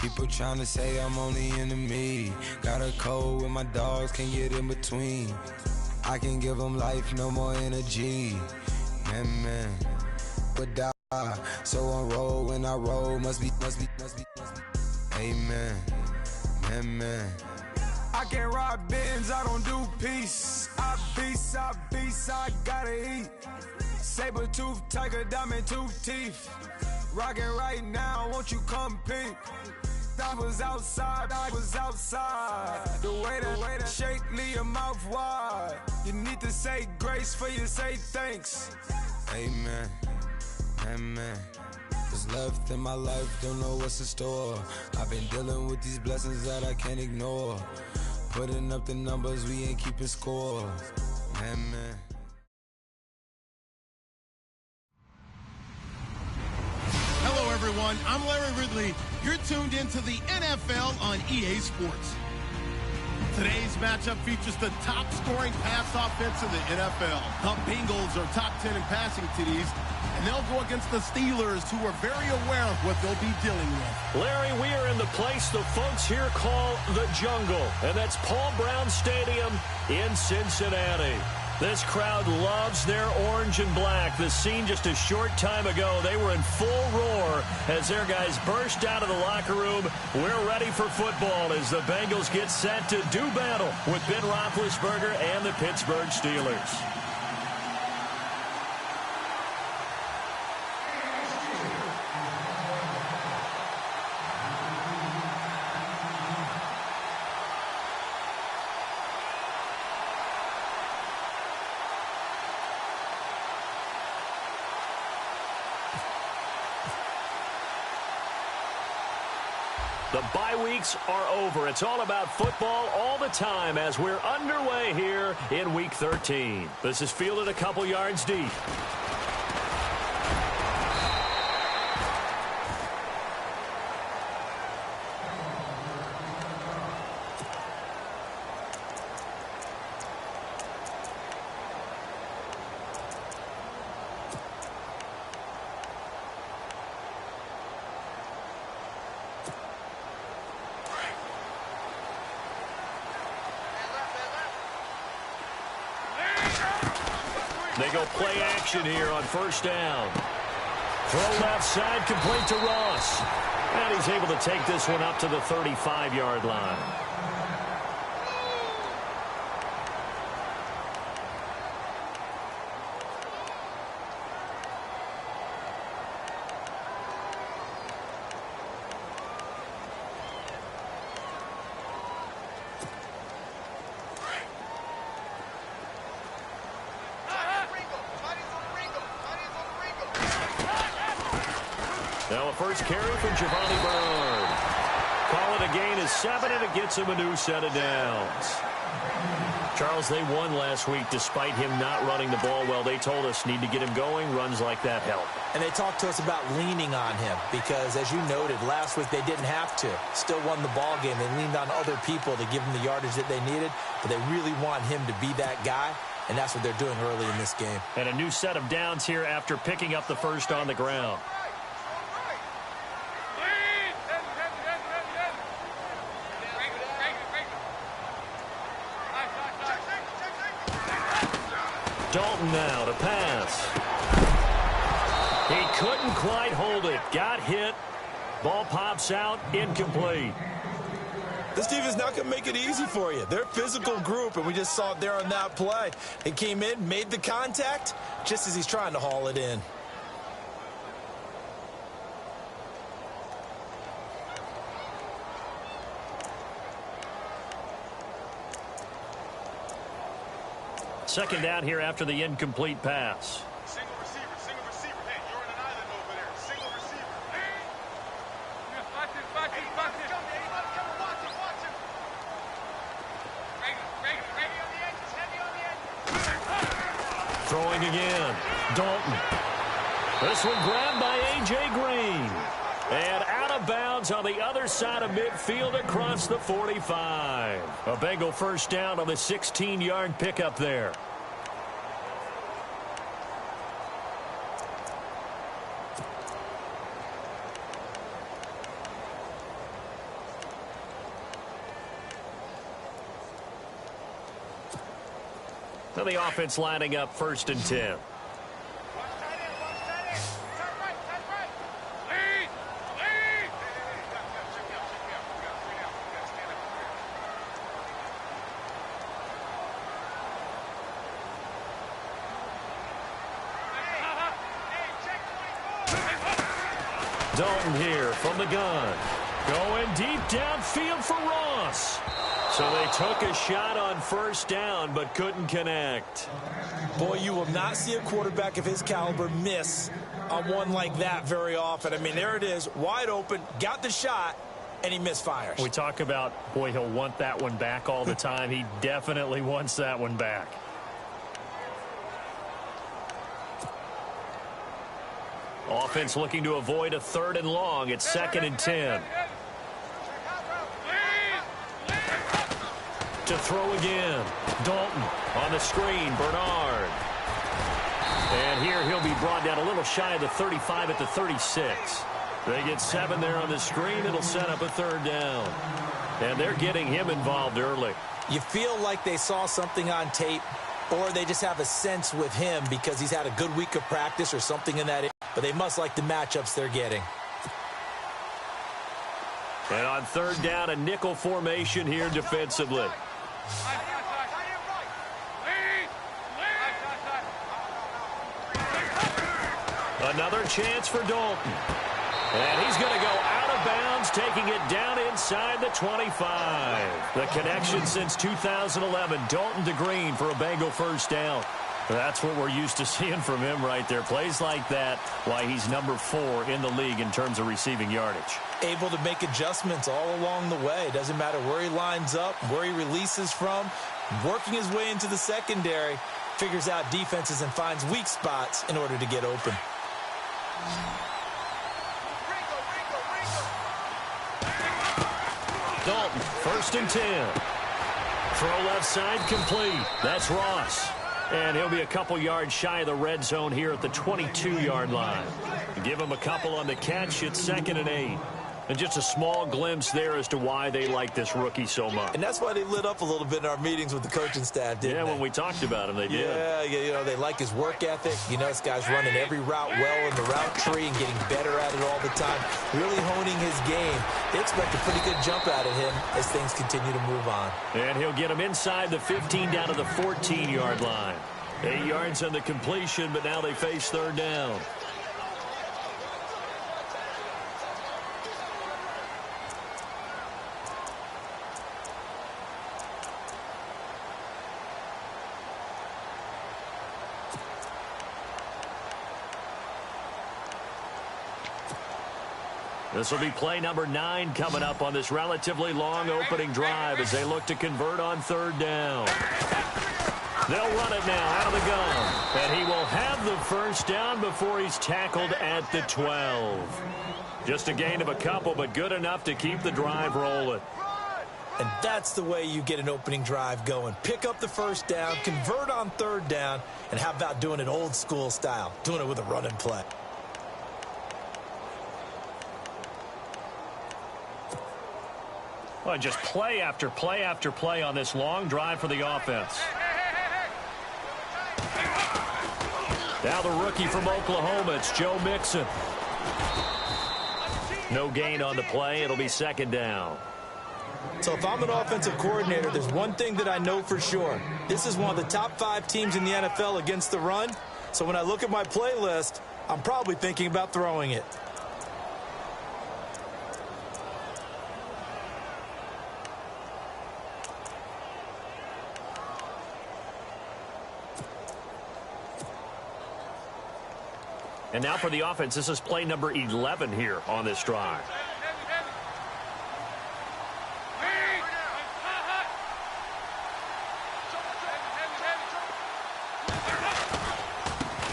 People trying to say I'm only enemy. Got a code with my dogs, can't get in between. I can give them life, no more energy. Man, but die. So on roll when I roll, must be. Amen, man. I can't ride Benz, I don't do peace. I beast, I gotta eat. Saber tooth, tiger, diamond tooth teeth. Rockin' right now, won't you come peep? I was outside. The way that shake, leave your mouth wide. You need to say grace for you say thanks. Amen, amen. What's left in my life, don't know what's in store. I've been dealing with these blessings that I can't ignore. Putting up the numbers, we ain't keeping score. Man. Hello, everyone. I'm Larry Ridley. You're tuned into the NFL on EA Sports. Today's matchup features the top-scoring pass offense in the NFL. The Bengals are top 10 in passing TDs, and they'll go against the Steelers, who are very aware of what they'll be dealing with. Larry, we are in the place the folks here call the Jungle, and that's Paul Brown Stadium in Cincinnati. This crowd loves their orange and black. The scene just a short time ago, they were in full roar as their guys burst out of the locker room. We're ready for football as the Bengals get set to do battle with Ben Roethlisberger and the Pittsburgh Steelers. The bye weeks are over. It's all about football all the time as we're underway here in Week 13. This is fielded a couple yards deep. They go play action here on first down. Throw left side, complete to Ross. And he's able to take this one up to the 35-yard line. Now a first carry from Giovanni Bernard. Call it a gain of 7, and it gets him a new set of downs. Charles, they won last week despite him not running the ball well. They told us need to get him going. Runs like that help. And they talked to us about leaning on him because, as you noted, last week they didn't have to. Still won the ball game. They leaned on other people to give them the yardage that they needed, but they really want him to be that guy, and that's what they're doing early in this game. And a new set of downs here after picking up the first on the ground. Dalton now to pass. He couldn't quite hold it. Got hit. Ball pops out. Incomplete. This defense not going to make it easy for you. They're a physical group, and we just saw it there on that play. They came in, made the contact, just as he's trying to haul it in. Second down here after the incomplete pass. Single receiver. Hey, you're in an island over there. Single receiver. Hey. Watch it. Watch him. Ready on the edges. Heavy on the edges. Throwing again. Dalton. This one grabbed by A.J. Green. And out of bounds on the other side of midfield across the 45. A Bengal first down on the 16-yard pickup there. Now the offense lining up 1st and 10. Dalton here from the gun. Going deep downfield for Ross. So they took a shot on 1st down, but couldn't connect. Boy, you will not see a quarterback of his caliber miss on one like that very often. I mean, there it is, wide open, got the shot, and he misfires. We talk about, boy, he'll want that one back all the time. He definitely wants that one back. Offense looking to avoid a 3rd and long. It's 2nd and 10. To throw again. Dalton on the screen. Bernard. And here he'll be brought down a little shy of the 35 at the 36. They get 7 there on the screen. It'll set up a 3rd down. And they're getting him involved early. You feel like they saw something on tape, or they just have a sense with him because he's had a good week of practice or something in that area. But they must like the matchups they're getting. And on 3rd down, a nickel formation here defensively. Another chance for Dalton. And he's going to go out of bounds, taking it down inside the 25. The connection since 2011. Dalton to Green for a Bengal 1st down. That's what we're used to seeing from him right there. Plays like that, why he's number 4 in the league in terms of receiving yardage. Able to make adjustments all along the way. Doesn't matter where he lines up, where he releases from. Working his way into the secondary. Figures out defenses and finds weak spots in order to get open. Dalton, 1st and 10. Throw left side complete. That's Ross. And he'll be a couple yards shy of the red zone here at the 22-yard line. Give him a couple on the catch. It's 2nd and 8. And just a small glimpse there as to why they like this rookie so much. And that's why they lit up a little bit in our meetings with the coaching staff, didn't they? Yeah, when we talked about him, they did. Yeah, you know, they like his work ethic. You know, this guy's running every route well in the route tree and getting better at it all the time. Really honing his game. They expect a pretty good jump out of him as things continue to move on. And he'll get him inside the 15 down to the 14-yard line. 8 yards on the completion, but now they face 3rd down. This will be play number 9 coming up on this relatively long opening drive as they look to convert on 3rd down. They'll run it now out of the gun. And he will have the 1st down before he's tackled at the 12. Just a gain of a couple, but good enough to keep the drive rolling. And that's the way you get an opening drive going. Pick up the 1st down, convert on 3rd down, and how about doing it old school style, doing it with a run and play. Well, just play after play after play on this long drive for the offense. Now the rookie from Oklahoma, it's Joe Mixon. No gain on the play. It'll be 2nd down. So if I'm an offensive coordinator, there's one thing that I know for sure. This is one of the top 5 teams in the NFL against the run. So when I look at my playlist, I'm probably thinking about throwing it. And now for the offense, this is play number 11 here on this drive.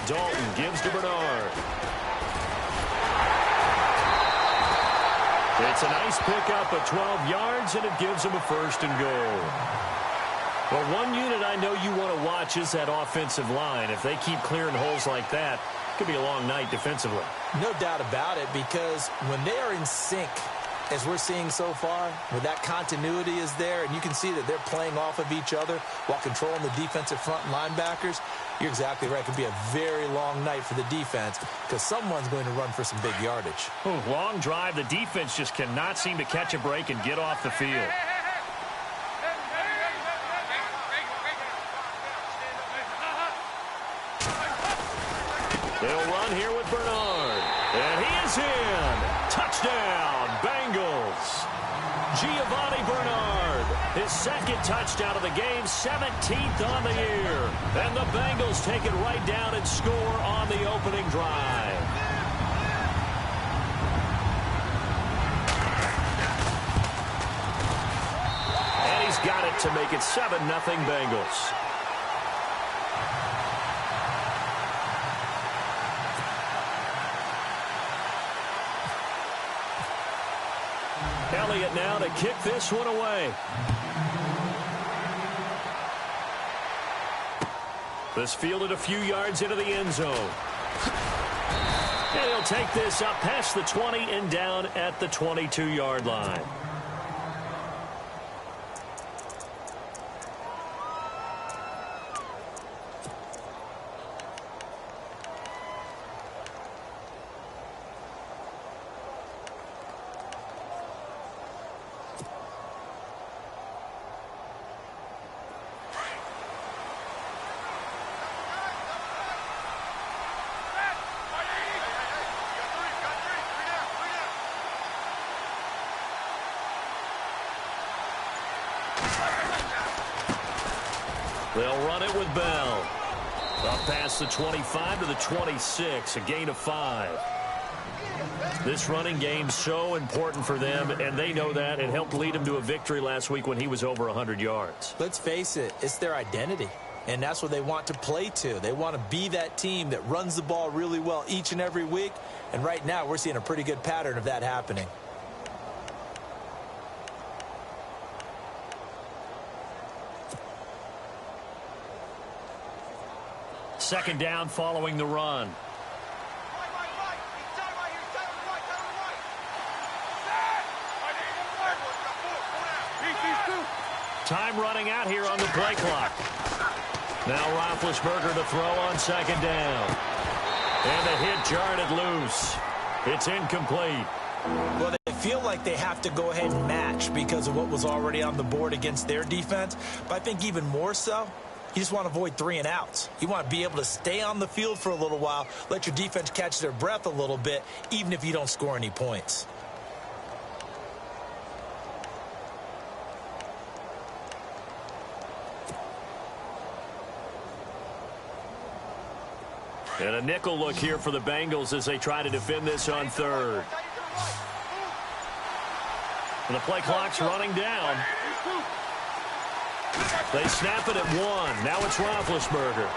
Dalton gives to Bernard. It's a nice pickup of 12 yards, and it gives him a 1st and goal. Well, one unit I know you want to watch is that offensive line. If they keep clearing holes like that, it could be a long night defensively. No doubt about it, because when they are in sync, as we're seeing so far, where that continuity is there, and you can see that they're playing off of each other while controlling the defensive front and linebackers, you're exactly right. It could be a very long night for the defense because someone's going to run for some big yardage. Long drive. The defense just cannot seem to catch a break and get off the field. They'll run here with Bernard. And he is in. Touchdown, Bengals. Giovanni Bernard, his second touchdown of the game, 17th on the year. And the Bengals take it right down and score on the opening drive. And he's got it to make it 7-0 Bengals. Elliott now to kick this one away. This fielded a few yards into the end zone. And he'll take this up past the 20 and down at the 22-yard line. They'll run it with Bell. Up past the 25 to the 26, a gain of 5. This running game's so important for them, and they know that. It helped lead them to a victory last week when he was over 100 yards. Let's face it, it's their identity, and that's what they want to play to. They want to be that team that runs the ball really well each and every week, and right now we're seeing a pretty good pattern of that happening. Second down following the run. Time running out here on the play clock. Now Roethlisberger to throw on second down. And the hit jarred it loose. It's incomplete. Well, they feel like they have to go ahead and match because of what was already on the board against their defense. But I think even more so, you just want to avoid 3 and outs. You want to be able to stay on the field for a little while, let your defense catch their breath a little bit, even if you don't score any points. And a nickel look here for the Bengals as they try to defend this on third. And the play clock's running down. They snap it at 1. Now it's Roethlisberger.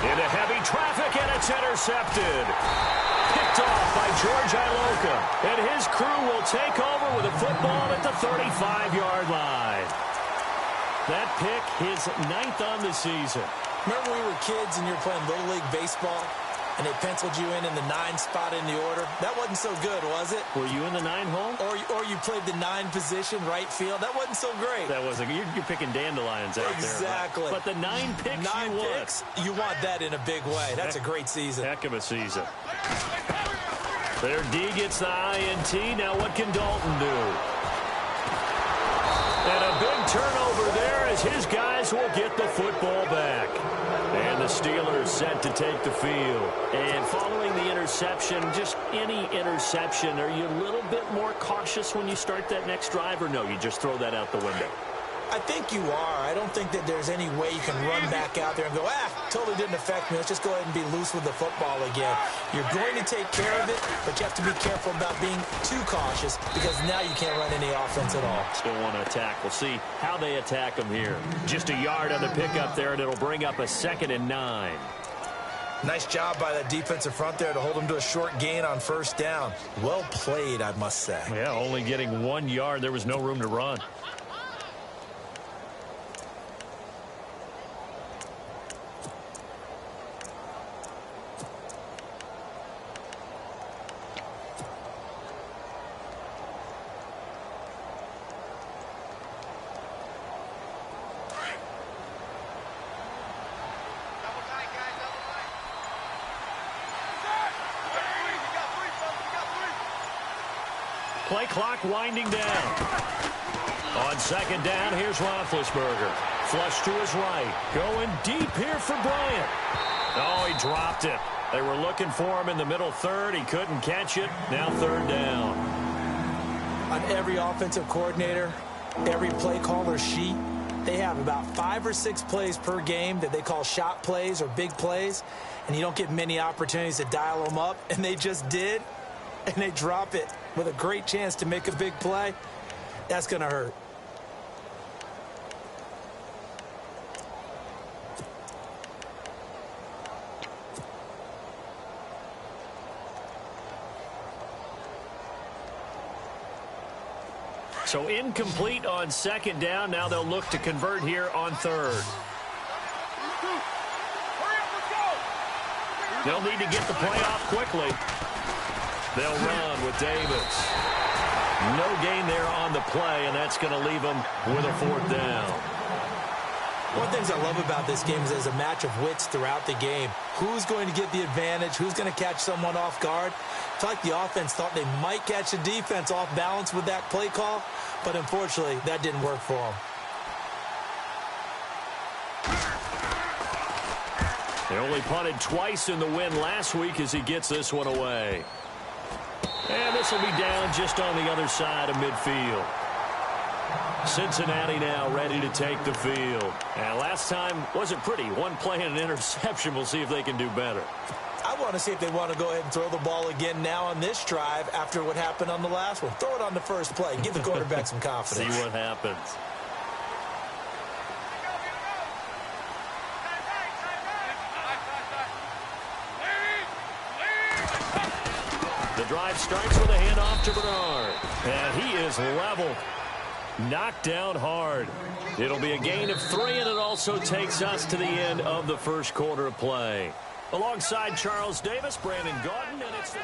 Into heavy traffic, and it's intercepted. Picked off by George Iloka. And his crew will take over with a football at the 35-yard line. That pick, his 9th on the season. Remember when we were kids and you were playing Little League Baseball and they penciled you in the 9 spot in the order? That wasn't so good, was it? Were you in the 9 hole? Or you played the 9 position, right field. That wasn't so great. That wasn't. You're picking dandelions out there. Exactly. But the 9 picks 9 you picks, you want that in a big way. That's a great season. Heck of a season. Their D gets the INT. Now what can Dalton do? And a big turnover there as his guys will get the football back. And the Steelers set to take the field. And following the interception, just any interception, are you a little bit more cautious when you start that next drive, or no, you just throw that out the window? I think you are. I don't think that there's any way you can run back out there and go, totally didn't affect me. Let's just go ahead and be loose with the football again. You're going to take care of it, but you have to be careful about being too cautious because now you can't run any offense at all. Still want to attack. We'll see how they attack them here. Just a yard on the pickup there, and it'll bring up a 2nd and 9. Nice job by that defensive front there to hold them to a short gain on first down. Well played, I must say. Yeah, only getting 1 yard. There was no room to run. Play clock winding down. On second down, here's Roethlisberger. Flush to his right. Going deep here for Bryant. Oh, he dropped it. They were looking for him in the middle third. He couldn't catch it. Now third down. On every offensive coordinator, every play caller sheet, they have about 5 or 6 plays per game that they call shot plays or big plays, and you don't get many opportunities to dial them up, and they just did, and they drop it with a great chance to make a big play. That's going to hurt. So incomplete on second down. Now they'll look to convert here on third. They'll need to get the play off quickly. They'll run with Davis. No gain there on the play, and that's going to leave them with a fourth down. One of the things I love about this game is there's a match of wits throughout the game. Who's going to get the advantage? Who's going to catch someone off guard? I feel like the offense thought they might catch the defense off balance with that play call, but unfortunately, that didn't work for them. They only punted twice in the win last week as he gets this one away. And this will be down just on the other side of midfield. Cincinnati now ready to take the field. And last time wasn't pretty. One play and an interception. We'll see if they can do better. I want to see if they want to go ahead and throw the ball again now on this drive after what happened on the last one. Throw it on the first play. Give the quarterback some confidence. See what happens. The drive starts with a handoff to Bernard. And he is leveled. Knocked down hard. It'll be a gain of 3, and it also takes us to the end of the first quarter of play. Alongside Charles Davis, Brandon Gaudin, and it's the...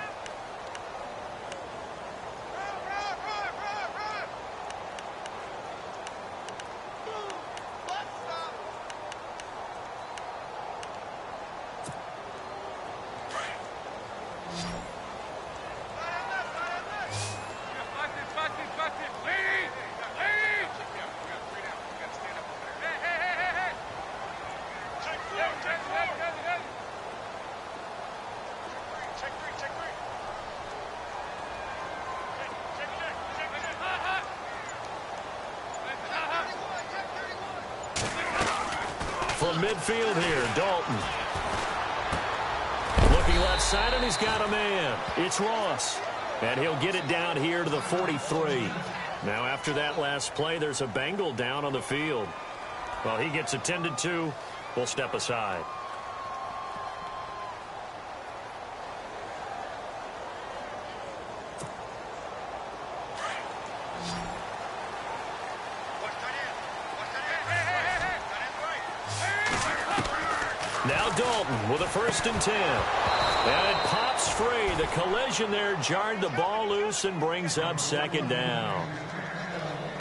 From midfield here, Dalton. Looking left side, and he's got a man. It's Ross. And he'll get it down here to the 43. Now, after that last play, there's a Bengal down on the field. Well, he gets attended to. We'll step aside. Now Dalton with a 1st and 10. And it pops free. The collision there jarred the ball loose and brings up 2nd down.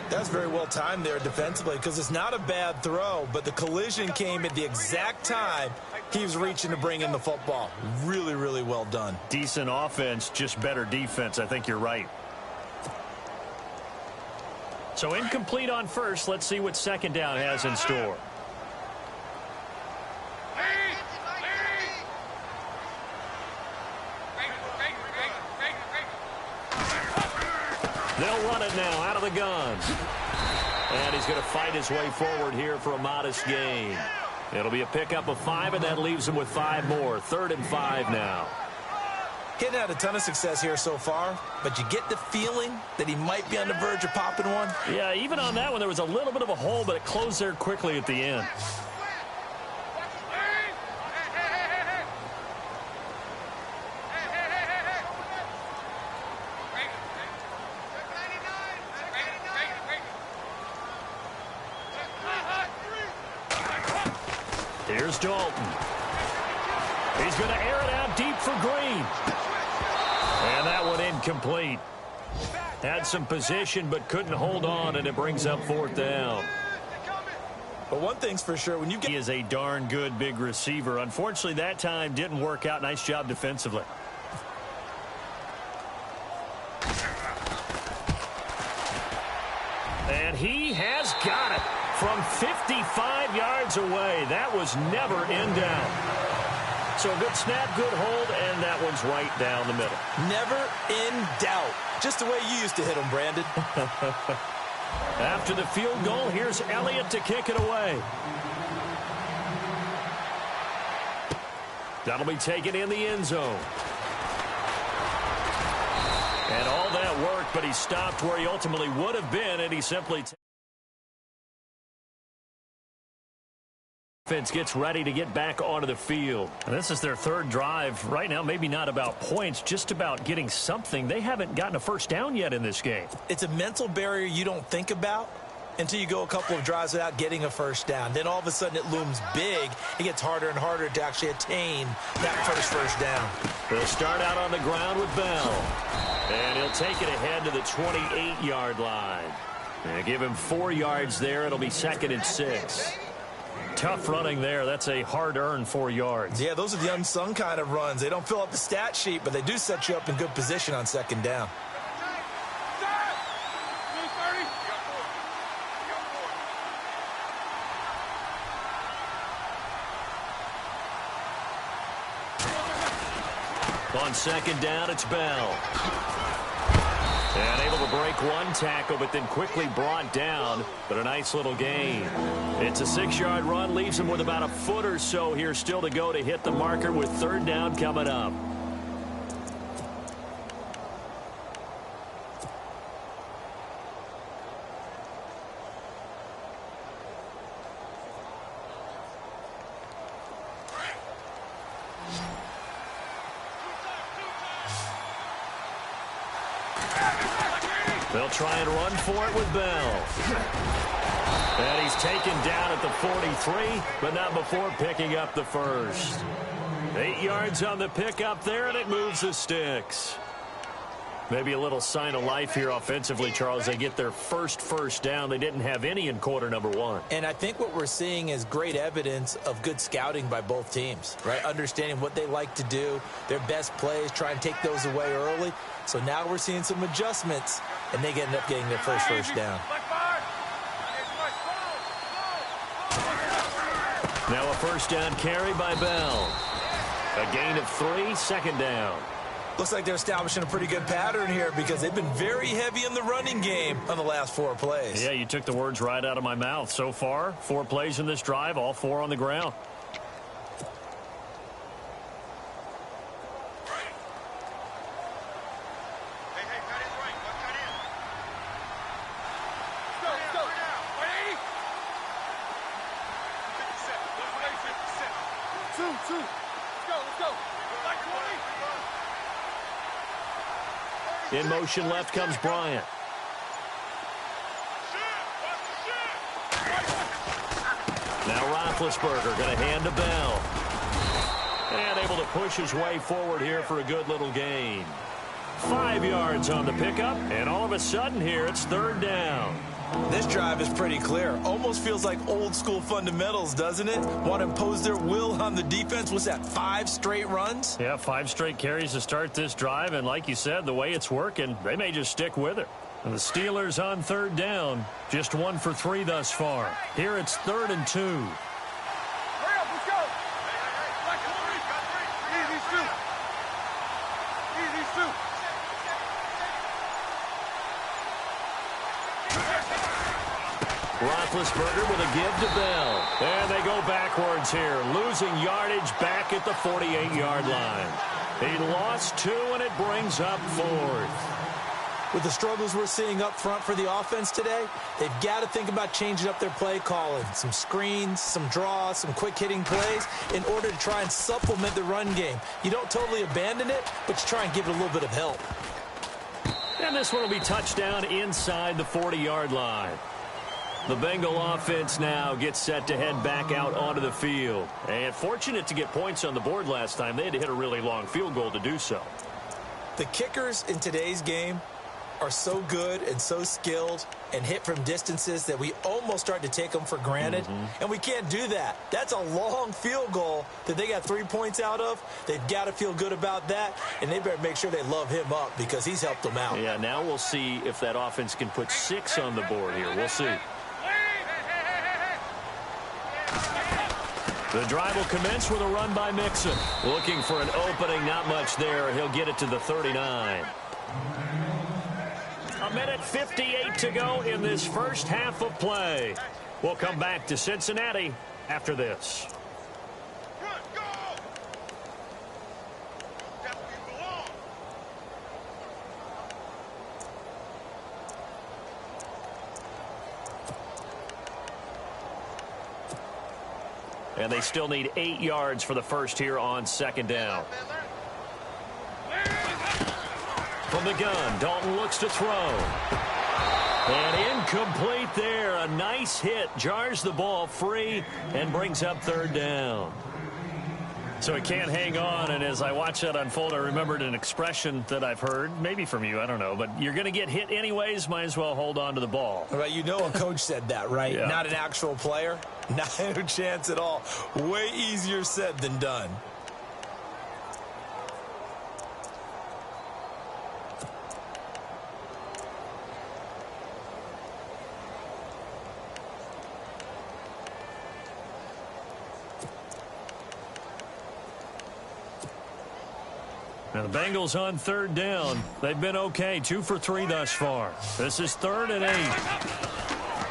That's very well timed there defensively because it's not a bad throw, but the collision came at the exact time he was reaching to bring in the football. Really, really well done. Decent offense, just better defense. I think you're right. So incomplete on first. Let's see what 2nd down has in store. They'll run it now out of the gun. And he's going to fight his way forward here for a modest gain. It'll be a pickup of 5, and that leaves him with 5 more. 3rd and 5 now. Hadn't had a ton of success here so far, but you get the feeling that he might be on the verge of popping one. Yeah, even on that one, there was a little bit of a hole, but it closed there quickly at the end. Here's Dalton. He's going to air it out deep for Green. And that one incomplete. Had some position but couldn't hold on, and it brings up 4th down. But one thing's for sure, when you get... He is a darn good big receiver. Unfortunately, that time didn't work out. Nice job defensively. And he has got it from 55 yards away. That was never in doubt. So good snap, good hold, and that one's right down the middle. Never in doubt. Just the way you used to hit them, Brandon. After the field goal, here's Elliott to kick it away. That'll be taken in the end zone. And all that work, but he stopped where he ultimately would have been, and he simply... Offense gets ready to get back onto the field. And this is their third drive. Right now, maybe not about points, just about getting something. They haven't gotten a first down yet in this game. It's a mental barrier you don't think about until you go a couple of drives without getting a first down. Then all of a sudden it looms big. It gets harder and harder to actually attain that first down. They'll start out on the ground with Bell. And he'll take it ahead to the 28-yard line. And give him 4 yards there. It'll be 2nd and 6. Tough running there. That's a hard-earned 4 yards. Yeah, those are the unsung kind of runs. They don't fill up the stat sheet, but they do set you up in good position on 2nd down. On 2nd down, it's Bell. And able to break one tackle, but then quickly brought down. But a nice little gain. It's a 6-yard run, leaves him with about a foot or so here still to go to hit the marker with 3rd down coming up. They'll try and run for it with Bell. And he's taken down at the 43, but not before picking up the first. 8 yards on the pickup there, and it moves the sticks. Maybe a little sign of life here offensively, Charles. They get their first down. They didn't have any in quarter number 1. And I think what we're seeing is great evidence of good scouting by both teams, right? Understanding what they like to do, their best plays, try and take those away early. So now we're seeing some adjustments, and they end up getting their first down. Now a 1st down carry by Bell. A gain of 3, 2nd down. Looks like they're establishing a pretty good pattern here because they've been very heavy in the running game on the last 4 plays. Yeah, you took the words right out of my mouth. So far, 4 plays in this drive, all 4 on the ground. In motion left comes Bryant. Now Roethlisberger going to hand to Bell. And able to push his way forward here for a good little gain. 5 yards on the pickup, and all of a sudden here it's 3rd down. This drive is pretty clear. Almost feels like old school fundamentals, doesn't it? Want to impose their will on the defense. What's that, 5 straight runs? Yeah, 5 straight carries to start this drive, and like you said, the way it's working, they may just stick with it. And the Steelers on 3rd down, just 1 for 3 thus far. Here it's 3rd and 2. Roethlisberger with a give to Bell. And they go backwards here, losing yardage back at the 48-yard line. He lost 2, and it brings up 4th. With the struggles we're seeing up front for the offense today, they've got to think about changing up their play calling. Some screens, some draws, some quick-hitting plays in order to try and supplement the run game. You don't totally abandon it, but you try and give it a little bit of help. And this one will be touchdown inside the 40-yard line. The Bengal offense now gets set to head back out onto the field. And fortunate to get points on the board last time. They had to hit a really long field goal to do so. The kickers in today's game are so good and so skilled and hit from distances that we almost start to take them for granted, and we can't do that. That's a long field goal that they got 3 points out of. They've got to feel good about that, and they better make sure they love him up because he's helped them out. Yeah, now we'll see if that offense can put 6 on the board here. We'll see. The drive will commence with a run by Mixon. Looking for an opening, not much there. He'll get it to the 39. A minute 58 to go in this first half of play. We'll come back to Cincinnati after this. Run, go! That's where you belong. And they still need 8 yards for the first here on second down. From the gun, Dalton looks to throw. And incomplete there. A nice hit. Jars the ball free and brings up third down. So he can't hang on, and as I watch that unfold, I remembered an expression that I've heard, maybe from you, I don't know, but you're going to get hit anyways, might as well hold on to the ball. Well, you know a coach said that, right? Yeah. Not an actual player. Not a chance at all. Way easier said than done. Now the Bengals on third down. They've been okay, 2 for 3 thus far. This is 3rd and 8.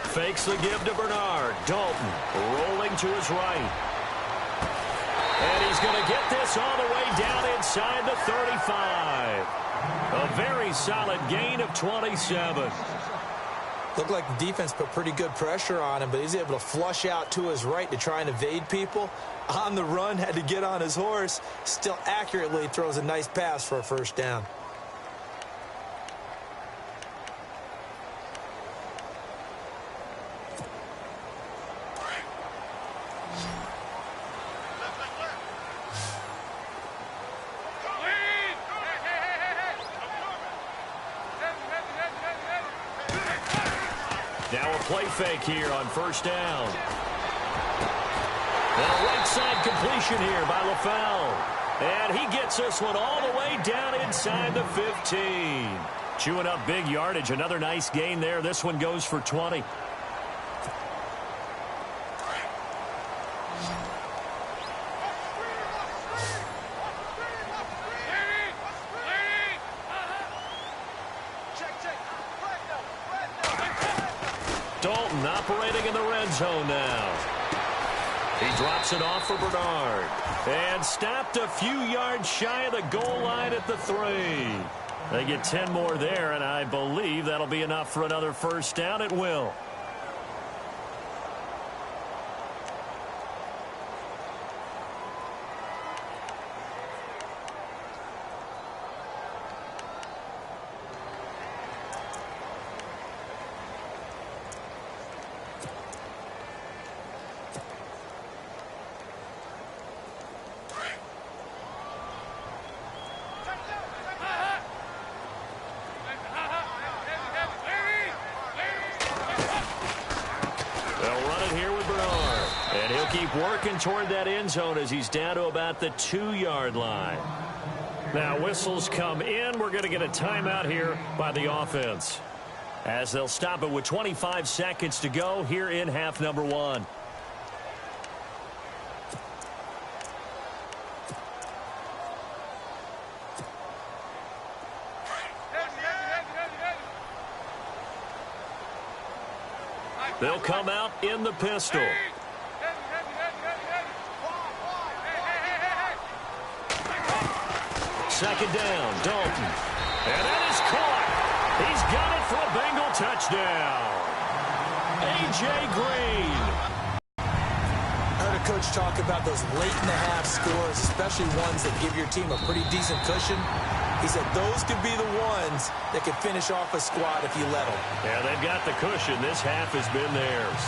Fakes the give to Bernard. Dalton rolling to his right. And he's going to get this all the way down inside the 35. A very solid gain of 27. Looked like the defense put pretty good pressure on him, but he's able to flush out to his right to try and evade people. On the run, had to get on his horse. Still accurately throws a nice pass for a first down. Now a play fake here on first down. And a right side completion here by LaFell. And he gets this one all the way down inside the 15. Chewing up big yardage. Another nice gain there. This one goes for 20. Dalton operating in the red zone now. He drops it off for Bernard. And stopped a few yards shy of the goal line at the 3. They get 10 more there, and I believe that'll be enough for another first down. It will. Keep working toward that end zone as he's down to about the 2-yard line. Now whistles come in. We're going to get a timeout here by the offense, as they'll stop it with 25 seconds to go here in half number 1. They'll come out in the pistol. Second down, Dalton. And that is caught. He's got it for a Bengal touchdown. A.J. Green. I heard a coach talk about those late-in-the-half scores, especially ones that give your team a pretty decent cushion. He said those could be the ones that could finish off a squad if you let them. Yeah, they've got the cushion. This half has been theirs.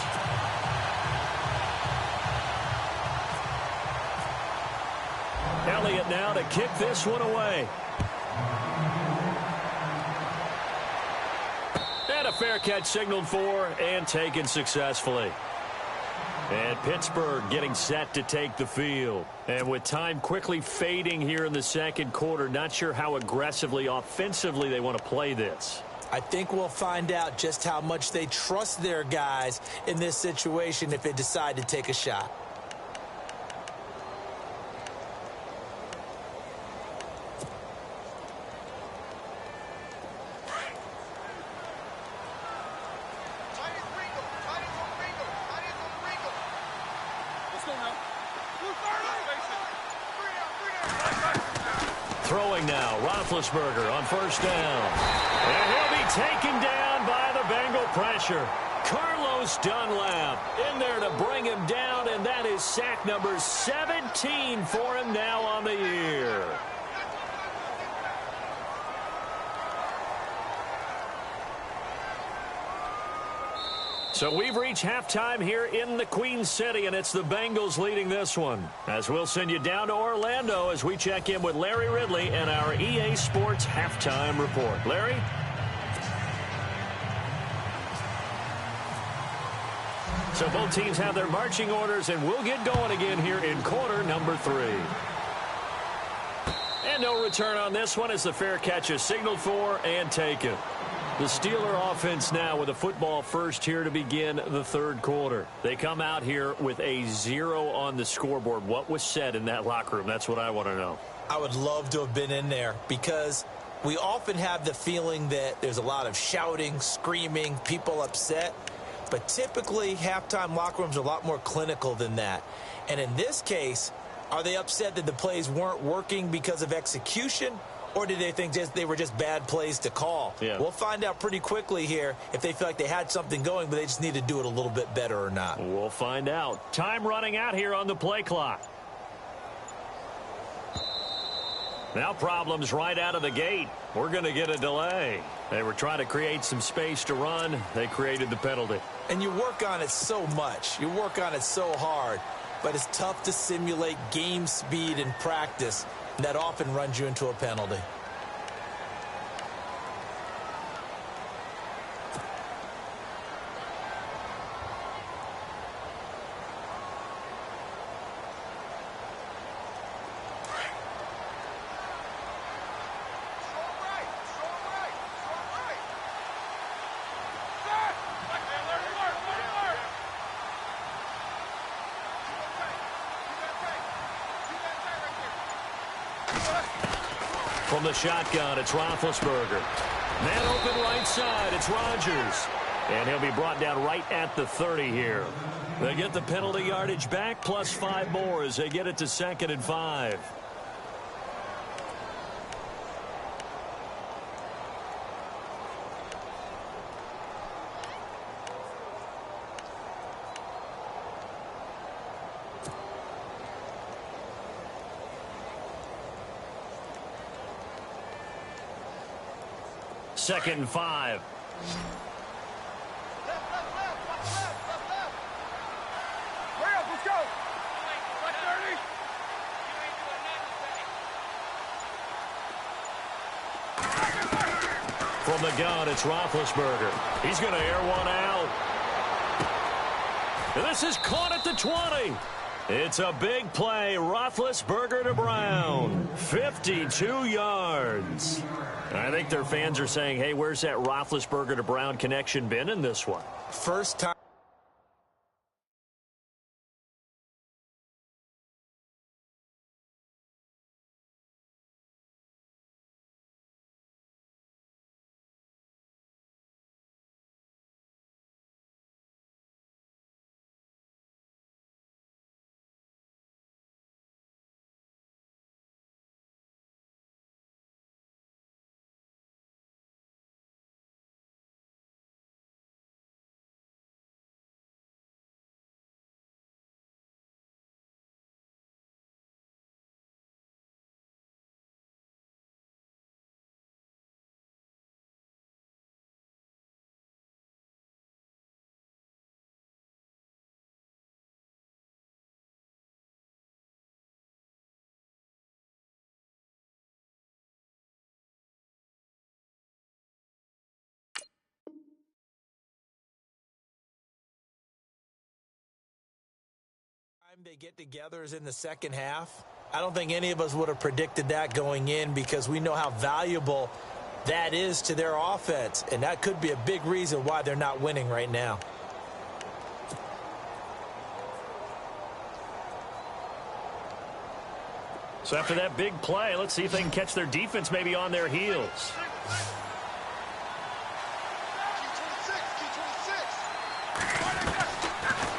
Elliott now to kick this one away. And a fair catch signaled for and taken successfully. And Pittsburgh getting set to take the field. And with time quickly fading here in the second quarter, not sure how aggressively, offensively they want to play this. I think we'll find out just how much they trust their guys in this situation if they decide to take a shot. Throwing now, Roethlisberger on first down. And he'll be taken down by the Bengal pressure. Carlos Dunlap in there to bring him down, and that is sack number 17 for him now on the year. So we've reached halftime here in the Queen City, and it's the Bengals leading this one. As we'll send you down to Orlando as we check in with Larry Ridley and our EA Sports Halftime Report. Larry? So both teams have their marching orders, and we'll get going again here in quarter number 3. And no return on this one as the fair catch is signaled for and taken. The Steeler offense now with a football first here to begin the third quarter. They come out here with a 0 on the scoreboard. What was said in that locker room? That's what I want to know. I would love to have been in there because we often have the feeling that there's a lot of shouting, screaming, people upset. But typically, halftime locker rooms are a lot more clinical than that. And in this case, are they upset that the plays weren't working because of execution? Or did they think they were just bad plays to call? Yeah. We'll find out pretty quickly here if they feel like they had something going, but they just need to do it a little bit better or not. We'll find out. Time running out here on the play clock. Now problems right out of the gate. We're going to get a delay. They were trying to create some space to run. They created the penalty. And you work on it so much. You work on it so hard. But it's tough to simulate game speed in practice. And that often runs you into a penalty. From the shotgun, it's Roethlisberger. Man open right side, it's Rodgers. And he'll be brought down right at the 30 here. They get the penalty yardage back, plus 5 more as they get it to 2nd and 5. Second and 5. Hurry up, let's go. Left 30. From the gun, it's Roethlisberger. He's going to air one out. And this is caught at the 20. It's a big play. Roethlisberger to Brown. 52 yards. I think their fans are saying, hey, where's that Roethlisberger to Brown connection been in this one? First time. they get together is in the second half. I don't think any of us would have predicted that going in because we know how valuable that is to their offense, and that could be a big reason why they're not winning right now. So after that big play, let's see if they can catch their defense maybe on their heels.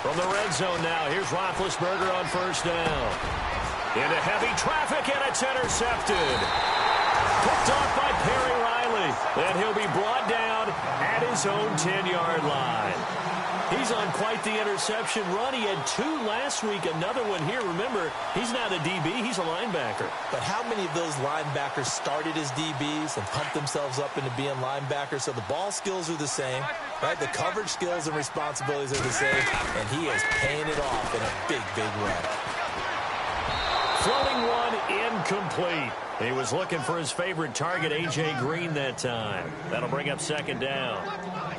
From the red zone now, here's Roethlisberger on first down. Into heavy traffic, and it's intercepted. Picked off by Perry Riley. And he'll be brought down at his own 10-yard line. He's on quite the interception run. He had 2 last week, another one here. Remember, he's not a DB, he's a linebacker. But how many of those linebackers started as DBs and pumped themselves up into being linebackers? So the ball skills are the same, right? The coverage skills and responsibilities are the same, and he is paying it off in a big, big way. Floating one, incomplete. He was looking for his favorite target, A.J. Green, that time. That'll bring up second down.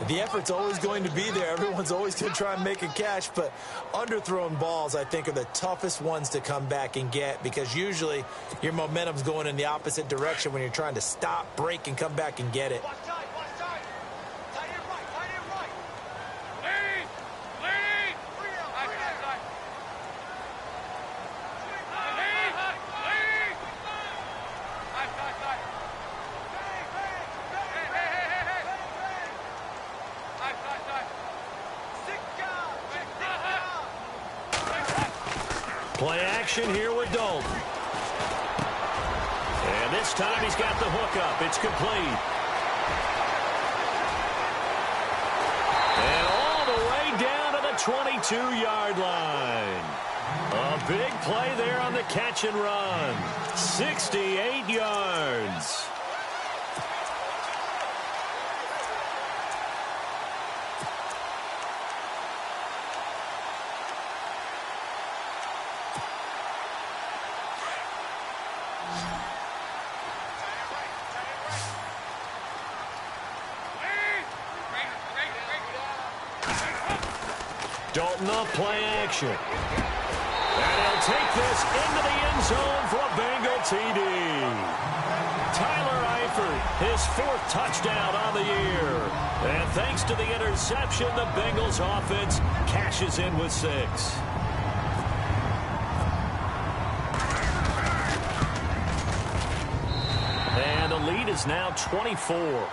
The effort's always going to be there. Everyone's always going to try and make a catch, but underthrown balls, I think, are the toughest ones to come back and get because usually your momentum's going in the opposite direction when you're trying to stop, break, and come back and get it. Play action here with Dalton. And this time he's got the hookup. It's complete. And all the way down to the 22-yard line. A big play there on the catch and run. 68 yards. Dalton off play action. And he'll take this into the end zone for a Bengal TD. Tyler Eifert, his 4th touchdown on the year. And thanks to the interception, the Bengals offense cashes in with 6. And the lead is now 24.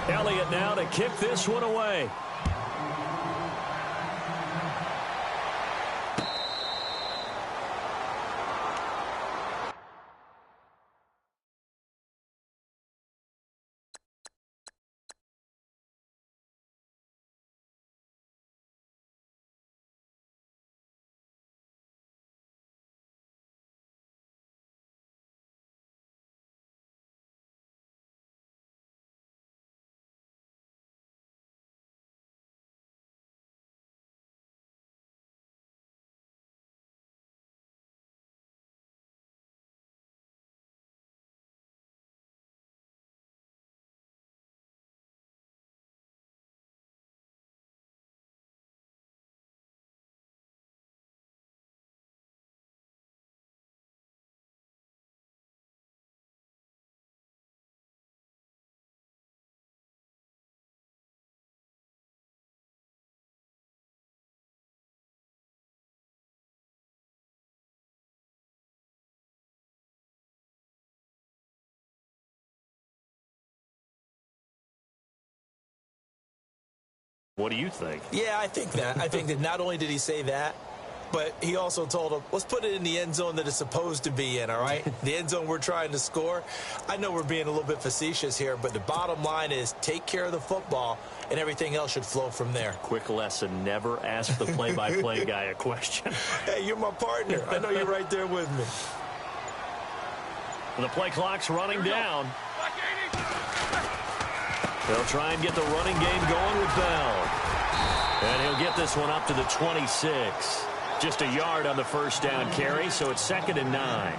Elliott now to kick this one away. What do you think? Yeah, I think that. I think that not only did he say that, but he also told him, let's put it in the end zone that it's supposed to be in, all right? The end zone we're trying to score. I know we're being a little bit facetious here, but the bottom line is take care of the football, and everything else should flow from there. Quick lesson, never ask the play-by-play guy a question. Hey, you're my partner. I know you're right there with me. The play clock's running down. They'll try and get the running game going with Bell. And he'll get this one up to the 26. Just a yard on the first down carry, so it's 2nd and 9.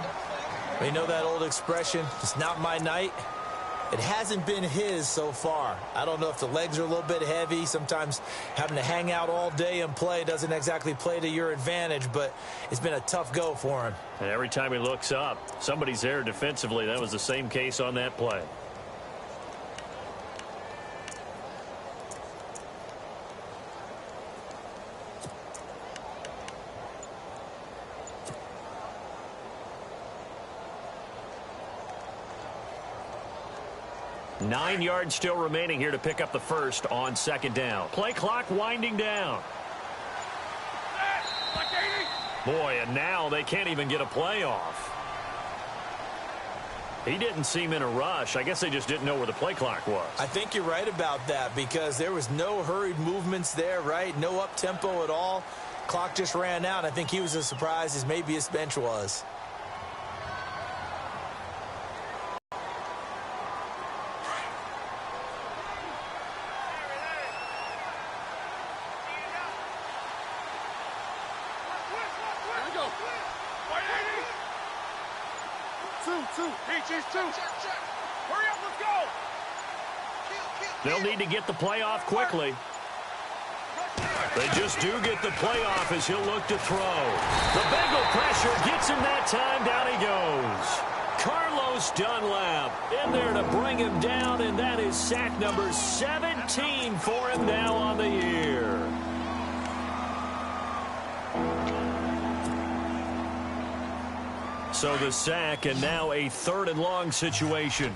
You know that old expression, it's not my night? It hasn't been his so far. I don't know if the legs are a little bit heavy. Sometimes having to hang out all day and play doesn't exactly play to your advantage, but it's been a tough go for him. And every time he looks up, somebody's there defensively. That was the same case on that play. Nine yards still remaining here to pick up the first on second down. Play clock winding down. Boy, and now they can't even get a play off. He didn't seem in a rush. I guess they just didn't know where the play clock was. I think you're right about that because there was no hurried movements there, right? No up-tempo at all. Clock just ran out. I think he was as surprised as maybe his bench was. Hurry up, let's go! They'll need to get the play off quickly. They just do get the play off as he'll look to throw. The Bengal pressure gets him that time. Down he goes. Carlos Dunlap in there to bring him down, and that is sack number 17 for him now on the year. So the sack, and now a 3rd and long situation.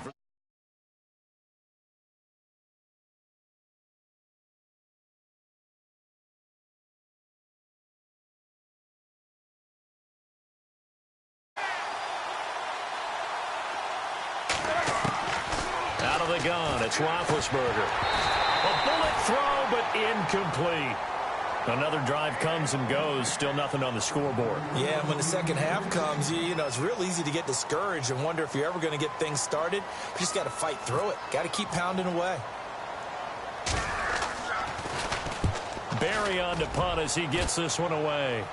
Out of the gun, it's Roethlisberger. A bullet throw, but incomplete. Another drive comes and goes, still nothing on the scoreboard. Yeah, and when the second half comes, you know, it's real easy to get discouraged and wonder if you're ever going to get things started. You just got to fight through it. Got to keep pounding away. Barry on to punt as he gets this one away.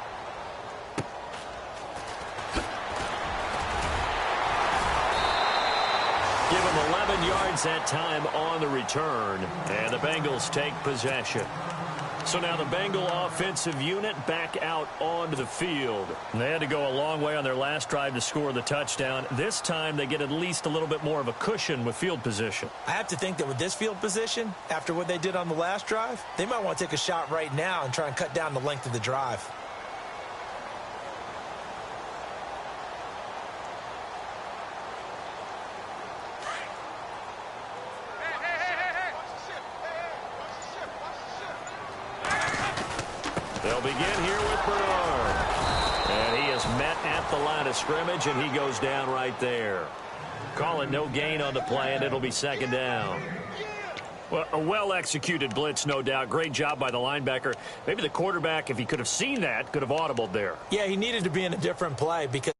Give him 11 yards that time on the return, and the Bengals take possession. So now the Bengal offensive unit back out onto the field. And they had to go a long way on their last drive to score the touchdown. This time they get at least a little bit more of a cushion with field position. I have to think that with this field position, after what they did on the last drive, they might want to take a shot right now and try and cut down the length of the drive. They'll begin here with Bernard. And he is met at the line of scrimmage, and he goes down right there. Call it no gain on the play, and it'll be second down. Well, a well-executed blitz, no doubt. Great job by the linebacker. Maybe the quarterback, if he could have seen that, could have audibled there. Yeah, he needed to be in a different play because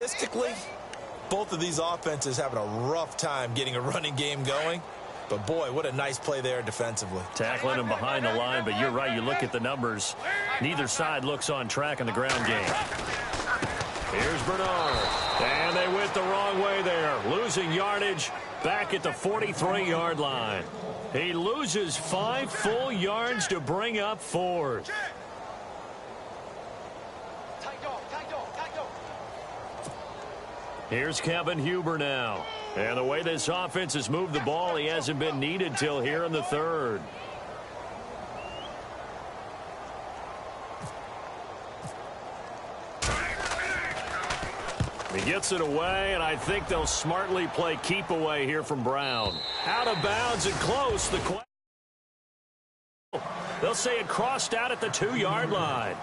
statistically, both of these offenses having a rough time getting a running game going. But, boy, what a nice play there defensively. Tackling him behind the line, but you're right. You look at the numbers. Neither side looks on track in the ground game. Here's Bernard. And they went the wrong way there. Losing yardage back at the 43-yard line. He loses 5 full yards to bring up 4th. Here's Kevin Huber now. And the way this offense has moved the ball, he hasn't been needed till here in the 3rd. He gets it away, and I think they'll smartly play keep away here from Brown. Out of bounds and close. They'll say it crossed out at the 2-yard line.